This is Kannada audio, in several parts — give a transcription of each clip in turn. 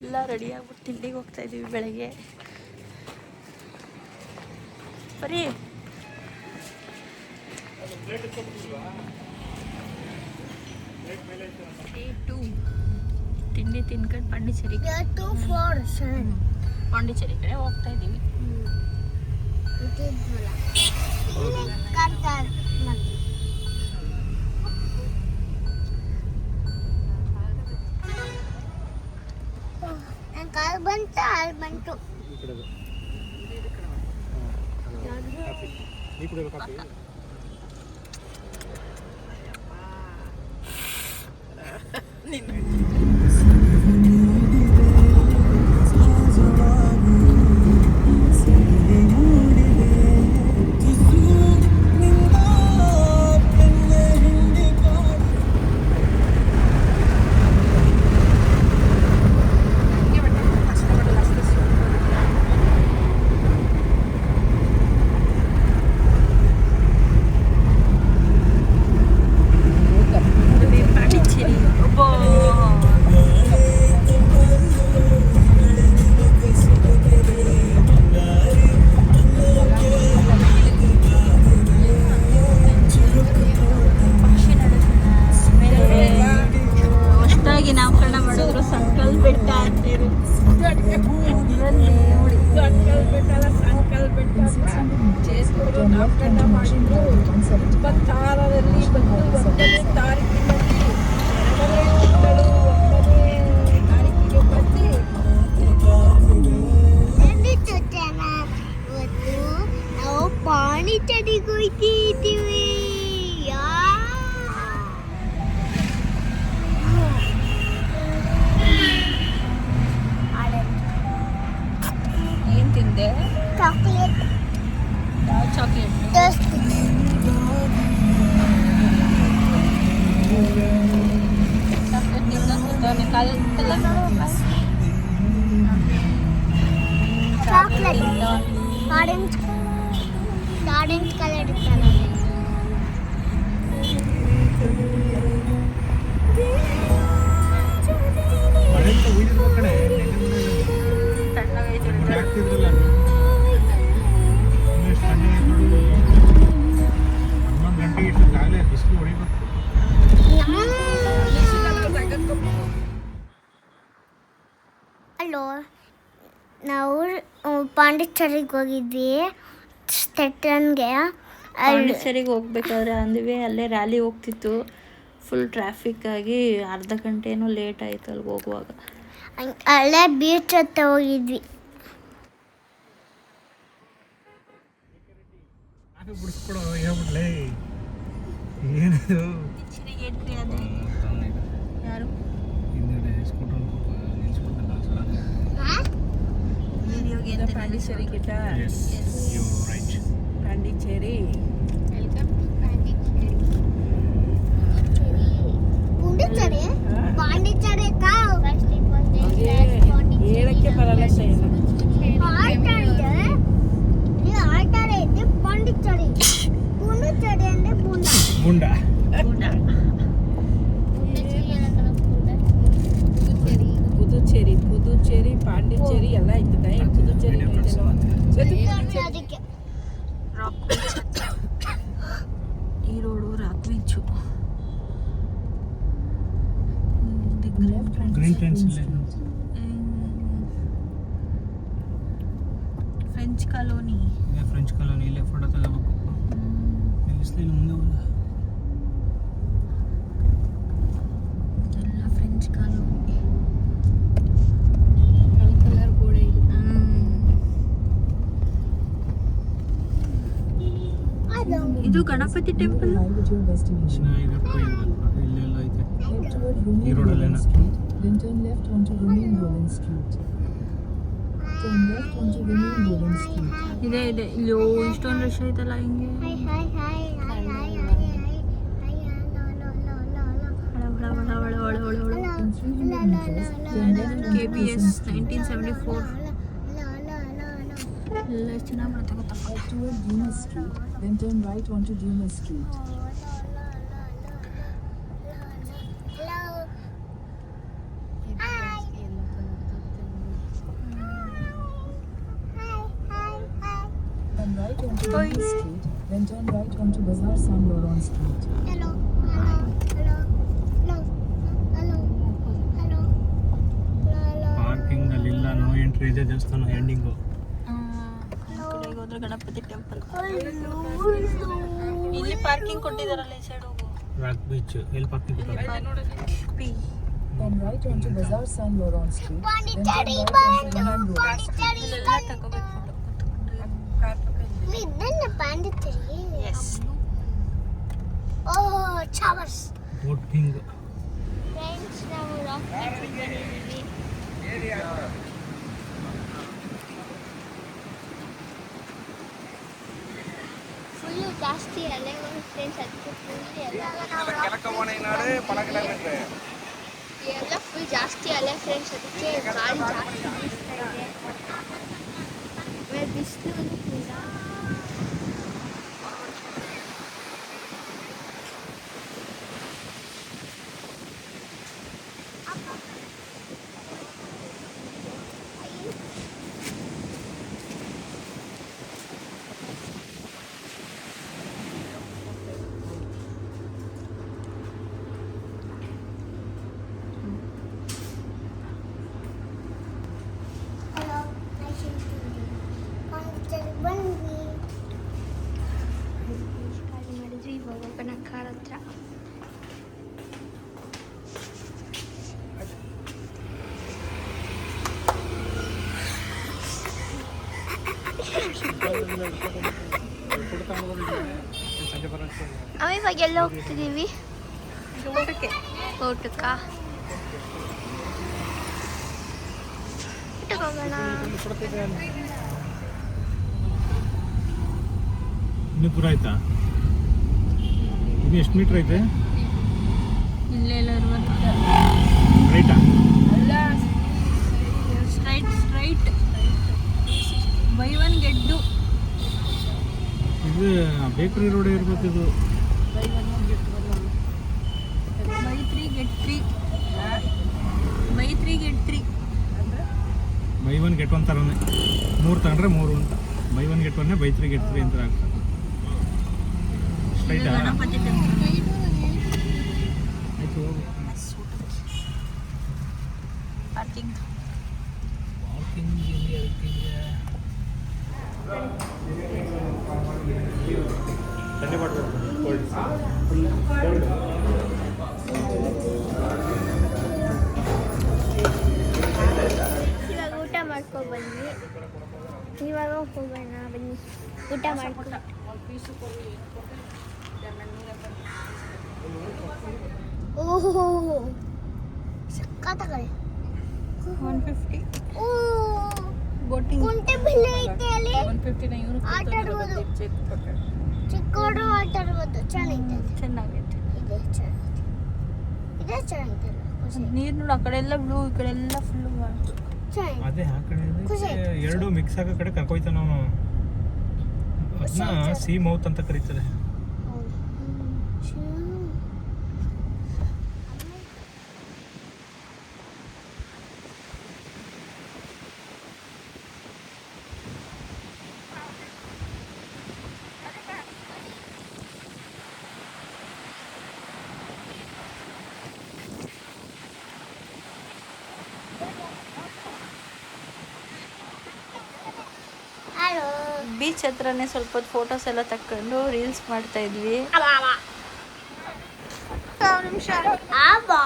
ಎಲ್ಲ ರೆಡಿ ಆಗ್ಬಿಟ್ಟು ತಿಂಡಿಗೆ ಹೋಗ್ತಾ ಇದೀವಿ ಬೆಳಗ್ಗೆ. ಬರೀ ತಿಂಡಿ ತಿನ್ಕೊಂಡು ಪಾಂಡಿಚೇರಿ ಕಡೆ ಹೋಗ್ತಾ ಇದೀವಿ. ಬಂತು ನಾಮಕರಣ ಮಾಡಿದ್ರು ಸಂಕಲ್ ಬೆಟ್ಟ ಅಂತೇಳಿ. ಸಂಕಲ್ ಬೆಟ್ಟ ನಾಮಕರಣ ಮಾಡಿದ್ರು 26ರಲ್ಲಿ ಬಂದು 1ನೇ ತಾರೀಕಿನಲ್ಲಿ 1ನೇ ತಾರೀಕಿಗೆ ಬಂದು ನಾವು ಪಾಂಡಿಚೇರಿಗೆ ಹೋಗ್ತಿದ್ದೀವಿ. ಏನ್ ತಿಂದೆ? ಚಾಕ್ಲೇಟ್. ಯಾವ ಚಾಕ್ಲೇಟ್? ಚಾಕ್ಲೇಟ್ ತಿಂದಾನೆ ಕಾಲೆಲ್ಲ ಚಾಕ್ಲೇಟ್ ಆರೆಂಜ್ ಕಲರ್ ಇತ್ತಲ್ಲ. ಹಲೋ, ನಾವು ಪಾಂಡಿಚೇರಿಗೆ ಹೋಗಿದ್ವಿ. ಪಾಂಡಿಚೇರಿಗೆ ಹೋಗ್ಬೇಕಾದ್ರೆ ಅಂದ್ವಿ, ಅಲ್ಲೇ ರ್ಯಾಲಿ ಹೋಗ್ತಿತ್ತು. ಫುಲ್ ಟ್ರಾಫಿಕ್ ಆಗಿ ಅರ್ಧ ಗಂಟೆನೂ ಲೇಟ್ ಆಯ್ತು ಅಲ್ಲಿಗೆ ಹೋಗುವಾಗ. ಅಲ್ಲೇ ಬೀಚ್ ಹತ್ತ ಹೋಗಿದ್ವಿ. ಯಾರು ಪಾಂಡಿಚೇರಿ ಗಿಟ್ಟ ಪಾಂಡಿಚೇರಿ ಹೇಳಕ್ಕೆ ಬರಲ್ಲ. ಪುದುಚೇರಿ ಪಾಂಡಿಚೇರಿ ಎಲ್ಲ ಇರ್ತದೆ. Puducherry rock beach. ಈ road rock beach. French colony. ಇಲ್ಲೇ ಫೋಟೋ ತಗೋಬೇಕು. ಎಲ್ಲ ಫ್ರೆಂಚ್ ಕಾಲೋನಿ. ಕಲರ್ ಗೋಡೆ ಇದೆ. ಇದು ಗಣಪತಿ ಟೆಂಪಲ್. ಇದೆ ಇಲ್ಲಿ ಇಷ್ಟೊಂದು ರಶ್ ಐತಲ್ಲ ಹಿಂಗೆ. KBS 1974 ಎಲ್ಲ ಚೆನ್ನಾಗಿ ಮಾಡುತ್ತೆ ಗೊತ್ತಪ್ಪ. Then turn right onto Dumas Street. right onto Dundas Street, then turn right onto Bazaar Saint Laurent Street. Hello, hello, hello, hello, hello, hello, hello. Parking ಅಲ್ಲಿ ಇಲ್ಲ, ನೋ ಎಂಟ್ರಿ ಇದೆ, ದೇವಸ್ಥಾನ ಎಂಡಿಂಗು. ಕಡೆಗೆ ಹೋದ್ರೆ ಗಣಪತಿ ಟೆಂಪಲ್. Hello. ಇಲ್ಲಿ ಪಾರ್ಕಿಂಗ್ ಕೊಟ್ಟಿದಾರಲ್ಲ, ಈ ಸೈಡ್ ಹೋಗು. ರಾಕ್ ಬೀಚ್ ಎಲ್ಲಿ parking Then right onto Bazaar Saint Laurent Street, then turn Pondicherry right onto Rehan Road. Pondicherry. ಇಲ್ಲೆಲ್ಲ ತಗೋಬೇಕು photo ಕೂತ್ಕೊಂಡು. ಇದನ್ನ Pondicherry. Yes. Oh, showers. Boating. Friends, ನಾವು ರಾಕ್ ಬೀಚಿಗೆ ಬಂದಿದ್ದೀವಿ. ಫುಲ್ಲು ಜಾಸ್ತಿ ಅಲೆಗಳು ಫ್ರೆಂಡ್ಸ್, ಅದಕ್ಕೆ ಫುಲ್ ಎಲ್ಲ ಫುಲ್ ಜಾಸ್ತಿ ಅಲೆ ಫ್ರೆಂಡ್ಸ್, ಅದಕ್ಕೆ ಗಾಳಿ ಜಾಸ್ತಿ ಬೀಸ್ತಾ ಇದೆ. ಆಮೇಲೆ ಬಿಸಿಲು ಇಲ್ಲ. ಹಲೋ, ಪಾಂಡಿಚೇರಿ ಬಂದ್ವಿ. ಖಾಲಿ ಮಾಡಿದ್ವಿ, ಇವಾಗ ಹೋಗೋಣ ಕಾರ್ ಹತ್ರ. ಅವ ಇವಾಗ ಎಲ್ಲ ಹೋಗ್ತಿದ್ದೀವಿ? ಊಟಕ್ಕೆ. ಊಟಕ್ಕೆ ಹೋಗೋಣ. ಇನ್ನೂ ಪೂರ ಆಯ್ತಾ? ಇದು ಎಷ್ಟು ಮೀಟ್ರ್ ಐತೆ? ಇಲ್ಲೇ ಎಲ್ಲ ರೈಟಾ? Straight buy one get two. ಇದು ಬೇಕ್ರಿ ರೋಡ್ ಇರ್ಬೇಕು ಇದು. Buy 3 get 3. Buy 3 get 3. Buy 1 get 1 ಥರನೇ, 3 ತಗೊಂಡ್ರೆ 3 ಅಂತ. ಬೈ 1 get 1 ಬೈ 3 get 3 ಅಂತ ಆಗ್ತದೆ. ಸ್ಟ್ರೈಟಾ? ಗಣಪತಿ ಟೆಂಪಲ್. ಆಯ್ತು ಹೋಗು. ಪಾರ್ಕಿಂಗ್. ಪಾರ್ಕಿಂಗ್ ಎಲ್ಲಿ ಅದಕ್ಕಿದೆ? ಸಂಡೆ ಮಾಡಬೇಕು. ಇವಾಗ ಊಟ ಮಾಡ್ಕೊಂಡು ಬನ್ನಿ. ಇವಾಗ ಹೋಗೋಣ ಬನ್ನಿ, ಊಟ ಮಾಡ್ಕೊಂಡು. ಓಹೋ, ಸಕ್ಕತ್ತಾಗದೆ. 150. ಓ, ಬೋಟಿಂಗ್. ಕುಂಟೆ ಬಿಲ್ಲೆ ಐತೆ ಅಲ್ಲಿ. 159 ಇವ್ರು ಆಟ ಆಡ್ಬೋದು. ಚಿಕ್ಕವರು ಆಟ ಆಡ್ಬೋದು. ಚೆನ್ನಾಗೈತೆ. ಚೆನ್ನಾಗೈತೆ. ಇದೆ ಚೆನ್ನಾಗೈತೆ. ಇದೇ ಚೆನ್ನಾಗೈತಲ್ಲ. ನೀರು ನೋಡು, ಆ ಕಡೆ ಎಲ್ಲ ಬ್ಲೂ, ಈ ಕಡೆ ಎಲ್ಲ ಫುಲ್ಲು ಚೆನ್ನಾಗಿದೆ. ಅದೇ ಆ ಕಡೆ ಖುಷಿ ಆಯ್ತು. ಎರಡು ಮಿಕ್ಸ್ ಆಗೋ ಕಡೆ ಕರ್ಕೊಯ್ತಾನ ಅವನು. ಅದನ್ನ ಸಿ ಮೌತ್ ಅಂತ ಕರೀತಾರೆ. ಹಲೋ. ಬೀಚ್ ಹತ್ರನೇ ಸ್ವಲ್ಪ ಹೊತ್ತು ಫೋಟೋಸ್ ಎಲ್ಲ ತಕ್ಕೊಂಡು ರೀಲ್ಸ್ ಮಾಡ್ತಾ ಇದ್ವಿ. ನಿಮಿಷ. ಆಬಾ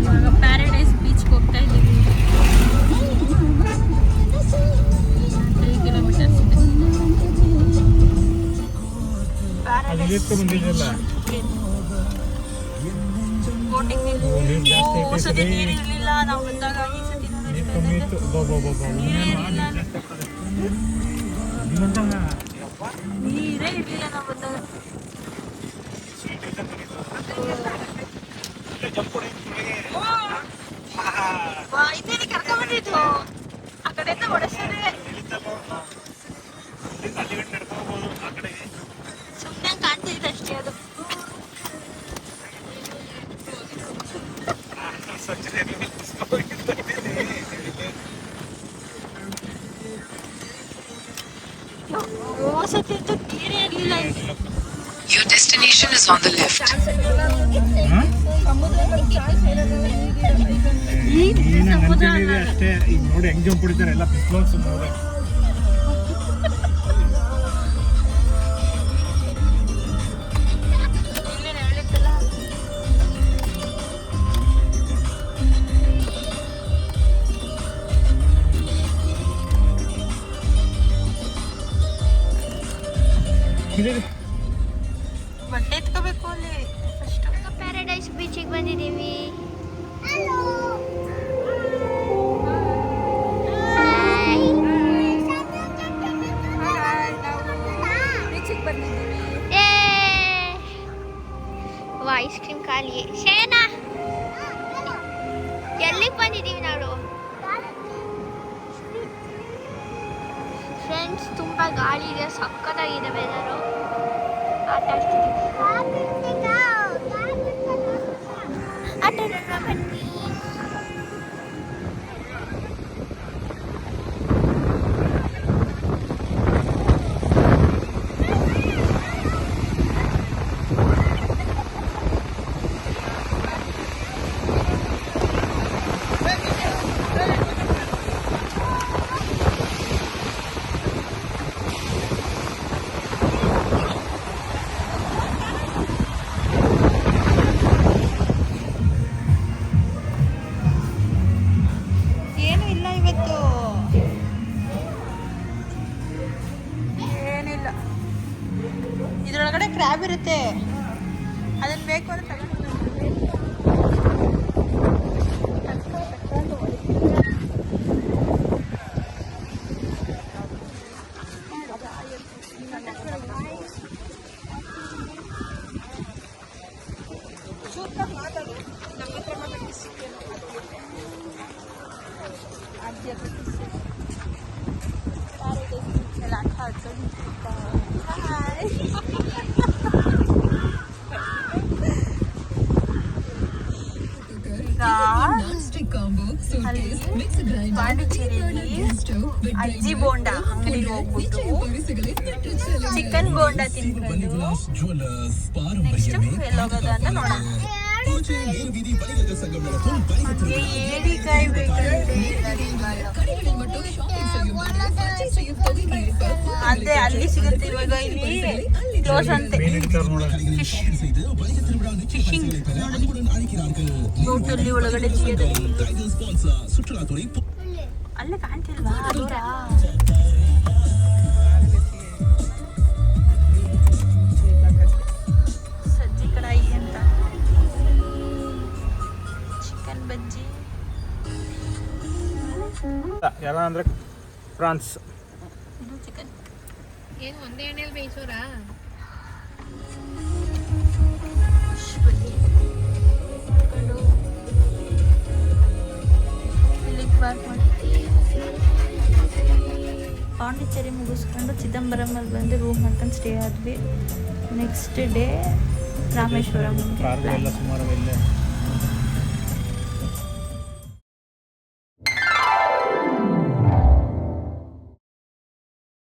ಇವಾಗ ಪ್ಯಾರಡೈಸ್ ಬೀಚ್ಗೆ ಹೋಗ್ತಾ ಇದ್ದೀವಿ. 3 ಕಿಲೋಮೀಟರ್ಸ್ ಇದೆ. ಅಲ್ಲಿ ಇಟ್ಕೊಂಡು ಬಂದಿದ್ದಲ್ಲ ಬೋಟಿಂಗ್ ನೀರು ಜಾಸ್ತಿ ಐತೆ ಸತಿ ನೀರು ಇರಲಿಲ್ಲ ನಾವು ಬಂದಾಗ. ಈ ಸತಿ ನೀರು ಕಮ್ಮಿ ಇತ್ತು. ನೀರೇ ಇರಲಿಲ್ಲ ನಾವು ಬಂದಾಗ. ಇನ್ನೇನು ಕರ್ಕೊಂಡ್ಬಂದಿದ್ದು ಆ ಕಡೆಯಿಂದ ಹೊಡೆಸೋದೆ. ಸುಮ್ಮನೆ ಕಾಣ್ತಿದ್ದೆ ಅಷ್ಟೇ ಅದು. ಸತಿ ಅಂತೂ ನೀರೇ ಇರಲಿಲ್ಲ. Your destination is on the left. ಸಮುದ್ರ ಅಷ್ಟೇ. ಈಗ ನೋಡಿ ಹೆಂಗ್ ಜಂಪ್ ಹೊಡಿತಾರೆ ಎಲ್ಲ ಪಿಸ್ಲೋನ್ಸ್ ನೋಡಿ. ಬಟ್ಟೆ ಎತ್ಕೋಬೇಕು ಅಲ್ಲಿ ಫಸ್ಟ್. ಪ್ಯಾರಡೈಸ್ ಬೀಚಿಗೆ ಬಂದಿದ್ದೀವಿ. ಬೀಚಿಗೆ ಬಂದಿದ್ದೀವಿ. ಐಸ್ ಕ್ರೀಮ್ ಖಾಲಿ. ಶೇನಾ ಎಲ್ಲಿಗೆ ಬಂದಿದ್ದೀವಿ ನಾವು? ಫ್ರೆಂಡ್ಸ್ ತುಂಬ ಗಾಳಿ ಇದೆ, ಸಕ್ಕತ್ತಾಗಿದೆ ವೆದರು. ಆಟ ಆಡ್ತಿದ್ದೀವಿ. ಆಟ ಆಡೋಣ ಬನ್ನಿ. ಏನು ಇಲ್ಲ ಇವತ್ತು, ಏನಿಲ್ಲ. ಇದ್ರೊಳಗಡೆ ಕ್ರ್ಯಾಬ್ ಇರುತ್ತೆ, ಅದನ್ನ ಬೇಕು ಅಂತ ತಗೊಂಡು ಪಾಂಡಿಚೇರಿಯಲ್ಲಿ ಅಜ್ಜಿ ಬೋಂಡ ಅಂಗಡಿಗೆ ಹೋಗ್ಬಿಟ್ಟು ಚಿಕನ್ ಬೋಂಡ ತಿನ್ಕೊಂಡು ನೆಕ್ಸ್ಟ್ ಎಲ್ಲೋಗೋದು ಅಂತ ನೋಡೋಣ. ಏಡಿಕಾಯಿ ಅದೇ ಅಲ್ಲಿ ಸಿಗುತ್ತೆ. ಇವಾಗ ಇಲ್ಲಿ ಕ್ಲೋಸ್ ಅಂತೆ. ಫಿಶಿಂಗ್ ಬೋಟಲ್ಲಿ ಒಳಗಡೆ ಅಲ್ಲೇ ಕಾಣ್ತಿಲ್ವಾ ದೂರ? ಸಜ್ಜಿ ಕಡಾಯಿ ಅಂತ, ಚಿಕನ್ ಬಜ್ಜಿ ಎಲ್ಲ ಅಂದ್ರೆ ಫ್ರಾನ್ಸ್. ಇದು ಚಿಕನ್. ಏನು ಒಂದೇ ಎಣ್ಣೆಲಿ ಬೇಯಿಸೋರಾ? ಪಾಂಡಿಚೇರಿ ಮುಗಿಸ್ಕೊಂಡು ಚಿದಂಬರಮಲ್ಲಿ ಬಂದು ರೂಮ್ ಮಾಡ್ಕೊಂಡು ಸ್ಟೇ ಆದ್ವಿ. Next day Rameswaram. ಕಾರ್ಗಳೆಲ್ಲ ಸುಮಾರು ಇಲ್ಲೇ